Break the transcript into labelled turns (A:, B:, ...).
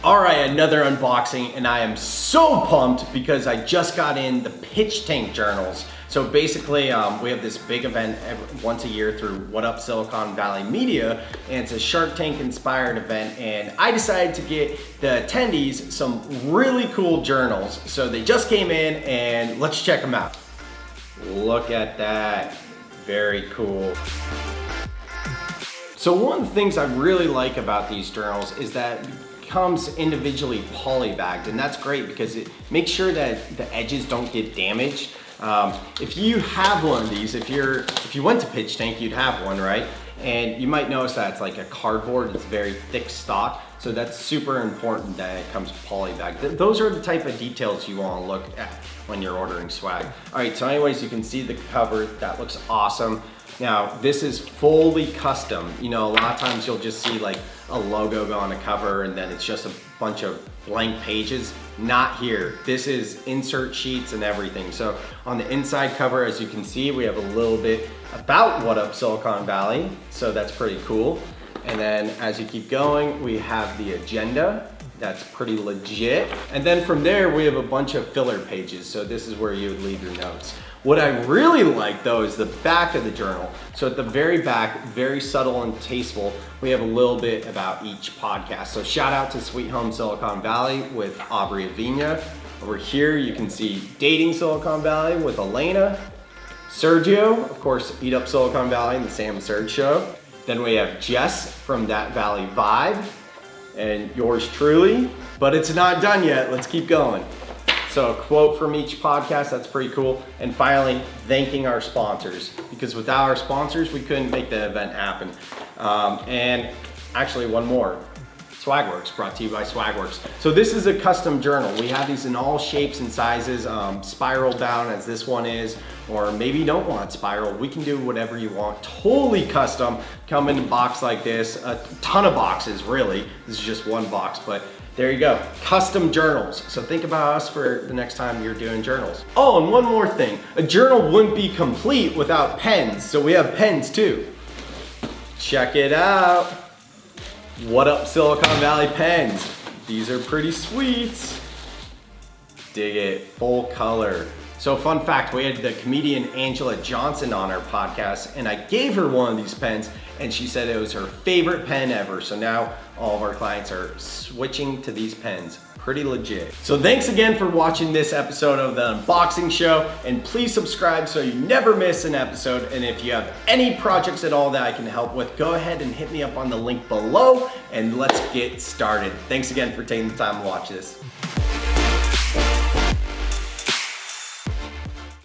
A: All right, another unboxing, and I am so pumped because I just got in the pitch tank journals. So basically, we have this big event once a year through What Up Silicon Valley Media, and it's a Shark Tank inspired event, and I decided to get the attendees some really cool journals. So they just came in, and let's check them out. Look at that, very cool. So one of the things I really like about these journals is that comes individually polybagged, and that's great because it makes sure that the edges don't get damaged. If you have one of these, if you went to Pitch Tank, you'd have one, right? And you might notice that it's like a cardboard, it's very thick stock, so that's super important that it comes polybagged. Those are the type of details you want to look at when you're ordering swag. All right, so anyways, you can see the cover, that looks awesome. Now, this is fully custom. You know, a lot of times you'll just see like a logo go on a cover and then it's just a bunch of blank pages. Not here. This is insert sheets and everything. So on the inside cover, as you can see, we have a little bit about What Up Silicon Valley. So that's pretty cool. And then as you keep going, we have the agenda. That's pretty legit. And then from there, we have a bunch of filler pages. So this is where you would leave your notes. What I really like though is the back of the journal. So at the very back, very subtle and tasteful, we have a little bit about each podcast. So shout out to Sweet Home Silicon Valley with Aubrey Avina. Over here, you can see Dating Silicon Valley with Elena. Sergio, of course, Eat Up Silicon Valley and the Sam and Serge Show. Then we have Jess from That Valley Vibe and yours truly. But it's not done yet, let's keep going. So a quote from each podcast, that's pretty cool. And finally, thanking our sponsors, because without our sponsors, we couldn't make the event happen. And actually one more, SwagWorks, brought to you by SwagWorks. So this is a custom journal. We have these in all shapes and sizes, spiral down as this one is, or maybe you don't want it spiral. We can do whatever you want, totally custom. Come in a box like this, a ton of boxes really. This is just one box, but there you go, custom journals. So think about us for the next time you're doing journals. Oh, and one more thing. A journal wouldn't be complete without pens, so we have pens too. Check it out. What Up Silicon Valley pens. These are pretty sweet. Dig it, full color. So fun fact, we had the comedian Angela Johnson on our podcast, and I gave her one of these pens, and she said it was her favorite pen ever. So now all of our clients are switching to these pens. Pretty legit. So thanks again for watching this episode of the unboxing show, and please subscribe so you never miss an episode. And if you have any projects at all that I can help with, go ahead and hit me up on the link below, and let's get started. Thanks again for taking the time to watch this.